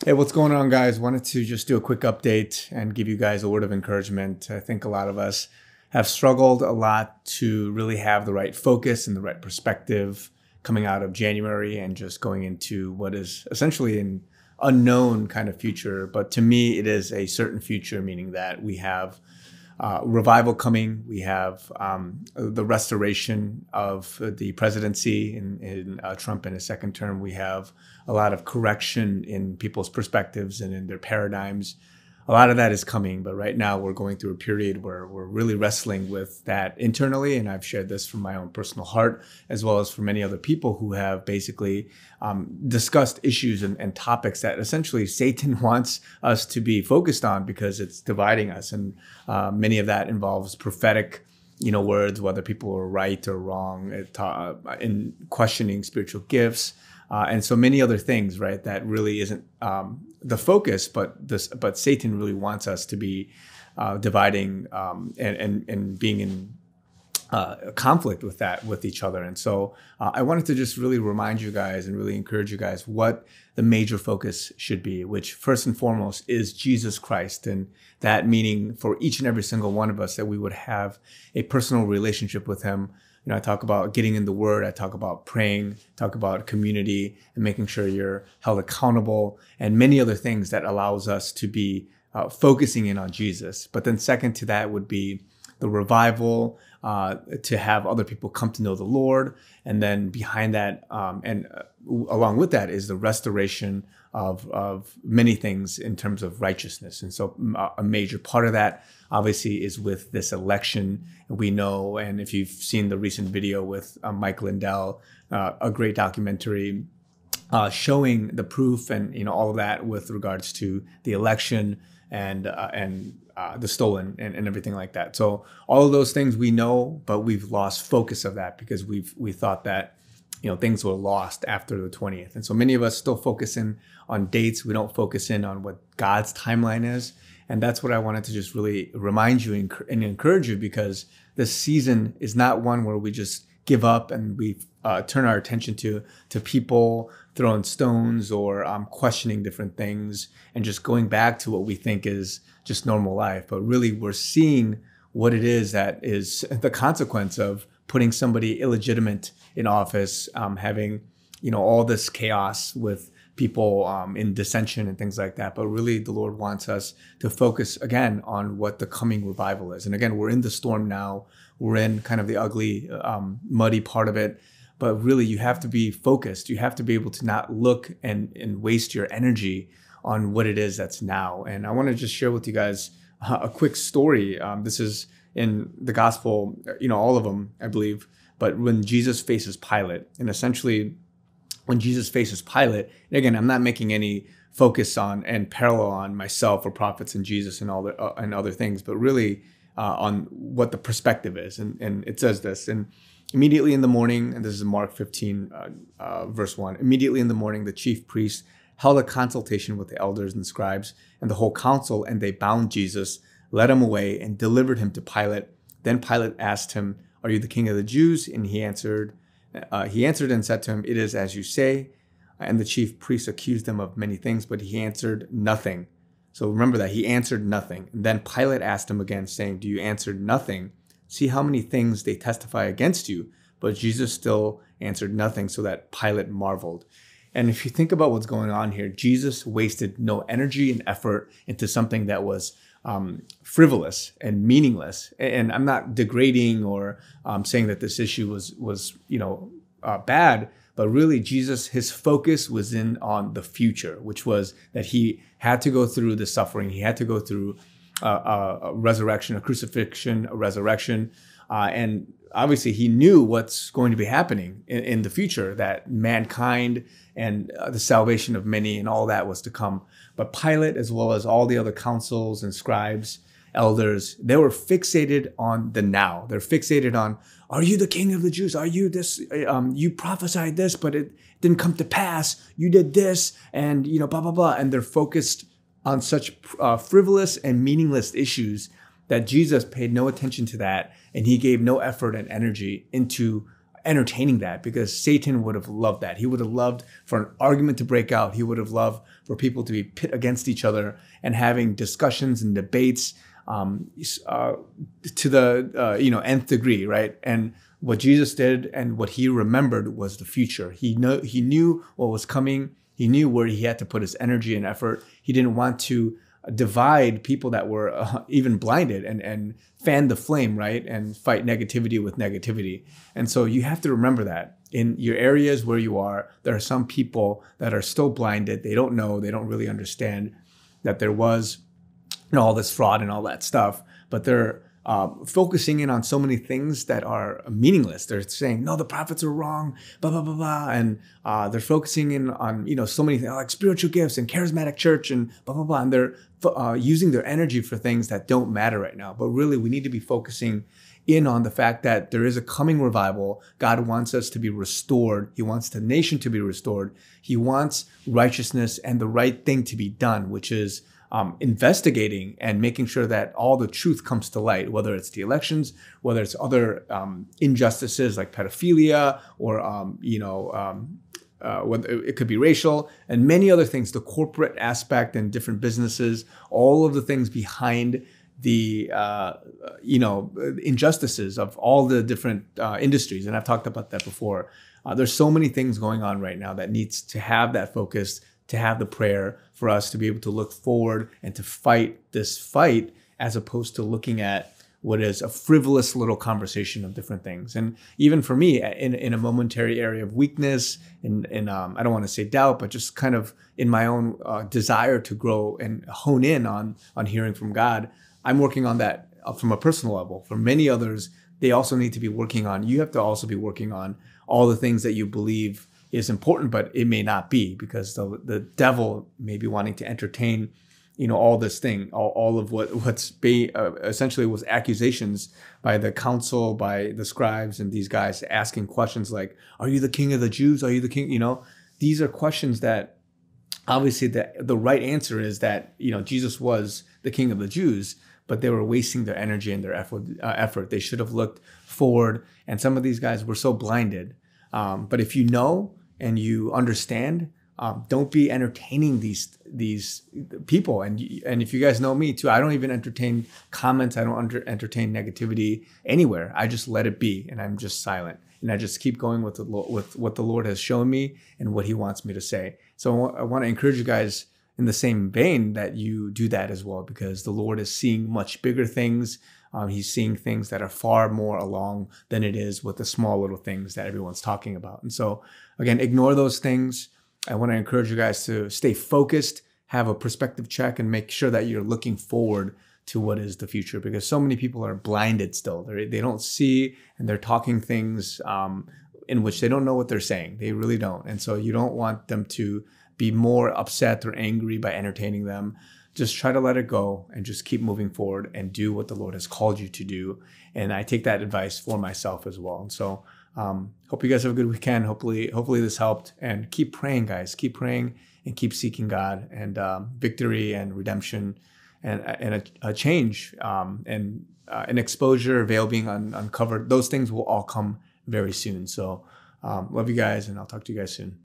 Hey, what's going on, guys? Wanted to just do a quick update and give you guys a word of encouragement. I think a lot of us have struggled a lot to really have the right focus and the right perspective coming out of January and just going into what is essentially an unknown kind of future. But to me, it is a certain future, meaning that we have revival coming. We have the restoration of the presidency in Trump in his second term. We have a lot of correction in people's perspectives and in their paradigms. A lot of that is coming, but right now we're going through a period where we're really wrestling with that internally. And I've shared this from my own personal heart, as well as for many other people who have basically discussed issues and topics that essentially Satan wants us to be focused on because it's dividing us. And many of that involves prophetic words, whether people are right or wrong, in questioning spiritual gifts, and so many other things, right? That really isn't the focus, but Satan really wants us to be dividing and being in conflict with each other. And so I wanted to just really remind you guys and really encourage you guys what the major focus should be, which first and foremost is Jesus Christ. And that meaning for each and every single one of us that we would have a personal relationship with him. I talk about getting in the word. I talk about praying, talk about community and making sure you're held accountable and many other things that allows us to be focusing in on Jesus. But then second to that would be the revival, to have other people come to know the Lord. And then behind that, along with that is the restoration of many things in terms of righteousness. And so a major part of that obviously is with this election. We know, and if you've seen the recent video with Mike Lindell, a great documentary showing the proof and all of that with regards to the election and the stolen and everything like that. So all of those things we know, but we've lost focus of that because we thought that things were lost after the 20th. And so many of us still focus in on dates. We don't focus in on what God's timeline is. And that's what I wanted to just really remind you and encourage you, because this season is not one where we just give up and we turn our attention to people throwing stones or questioning different things and just going back to what we think is just normal life. But really, we're seeing what it is that is the consequence of putting somebody illegitimate in office, having all this chaos with people in dissension and things like that. But really, the Lord wants us to focus again on what the coming revival is. And again, we're in the storm now. We're in kind of the ugly, muddy part of it. But really, you have to be focused. You have to be able to not look and waste your energy on what it is that's now. And I want to just share with you guys a quick story. This is in the gospel, all of them, I believe. But when Jesus faces Pilate, and essentially when Jesus faces Pilate, and again, I'm not making any focus on and parallel on myself or prophets and Jesus and all the and other things, but really on what the perspective is. And it says this, and immediately in the morning, and this is Mark 15, verse 1, immediately in the morning, the chief priests held a consultation with the elders and scribes and the whole council, and they bound Jesus, led him away, and delivered him to Pilate. Then Pilate asked him, "Are you the king of the Jews?" And he answered and said to him, "It is as you say." And the chief priests accused him of many things, but he answered nothing. So remember that he answered nothing. And then Pilate asked him again, saying, "Do you answer nothing? See how many things they testify against you." But Jesus still answered nothing, so that Pilate marveled. And if you think about what's going on here, Jesus wasted no energy and effort into something that was frivolous and meaningless. And I'm not degrading or saying that this issue was bad, but really Jesus, his focus was in on the future, which was that he had to go through the suffering. He had to go through a resurrection, a crucifixion, a resurrection. And obviously he knew what's going to be happening in the future, that mankind and the salvation of many and all that was to come. But Pilate, as well as all the other councils and scribes, elders, they were fixated on the now. They're fixated on, are you the king of the Jews? Are you this? You prophesied this, but it didn't come to pass. You did this and, blah, blah, blah. And they're focused on such frivolous and meaningless issues that Jesus paid no attention to that. And he gave no effort and energy into entertaining that, because Satan would have loved that. He would have loved for an argument to break out. He would have loved for people to be pit against each other and having discussions and debates to the nth degree, right? And what Jesus did and what he remembered was the future. He knew what was coming. He knew where he had to put his energy and effort. He didn't want to divide people that were even blinded and fan the flame, right? And fight negativity with negativity. And so you have to remember that in your areas where you are, there are some people that are still blinded. They don't know, they don't really understand that there was all this fraud and all that stuff, but they're focusing in on so many things that are meaningless. They're saying, no, the prophets are wrong, blah, blah, blah, blah. And they're focusing in on, so many things like spiritual gifts and charismatic church and blah, blah, blah. And they're using their energy for things that don't matter right now. But really, we need to be focusing in on the fact that there is a coming revival. God wants us to be restored. He wants the nation to be restored. He wants righteousness and the right thing to be done, which is investigating and making sure that all the truth comes to light, whether it's the elections, whether it's other injustices like pedophilia or, whether it could be racial and many other things, the corporate aspect and different businesses, all of the things behind the, injustices of all the different industries. And I've talked about that before. There's so many things going on right now that needs to have that focus, to have the prayer for us to be able to look forward and to fight this fight as opposed to looking at what is a frivolous little conversation of different things. And even for me, in a momentary area of weakness, in I don't want to say doubt, but just kind of in my own desire to grow and hone in on hearing from God, I'm working on that from a personal level. For many others, they also need to be working on, you have to also be working on all the things that you believe is important, but it may not be, because the devil may be wanting to entertain, all this thing, all of what's essentially was accusations by the council, by the scribes and these guys asking questions like, are you the king of the Jews? Are you the king? These are questions that obviously the right answer is that, Jesus was the king of the Jews, but they were wasting their energy and their effort. They should have looked forward. And some of these guys were so blinded. But if you know and you understand, don't be entertaining these people. And if you guys know me too, I don't even entertain comments. I don't entertain negativity anywhere. I just let it be, and I'm just silent, and I just keep going with what the Lord has shown me and what He wants me to say. So I want to encourage you guys in the same vein that you do that as well, because the Lord is seeing much bigger things. He's seeing things that are far more along than it is with the small little things that everyone's talking about. And so again, ignore those things. I want to encourage you guys to stay focused, have a perspective check, and make sure that you're looking forward to what is the future, because so many people are blinded still. They don't see, and they're talking things in which they don't know what they're saying. They really don't. And so you don't want them to be more upset or angry by entertaining them. Just try to let it go and just keep moving forward and do what the Lord has called you to do. And I take that advice for myself as well. And so hope you guys have a good weekend. Hopefully this helped. And keep praying, guys. Keep praying and keep seeking God, and victory and redemption and a change and an exposure, veil being uncovered. Those things will all come very soon. So love you guys, and I'll talk to you guys soon.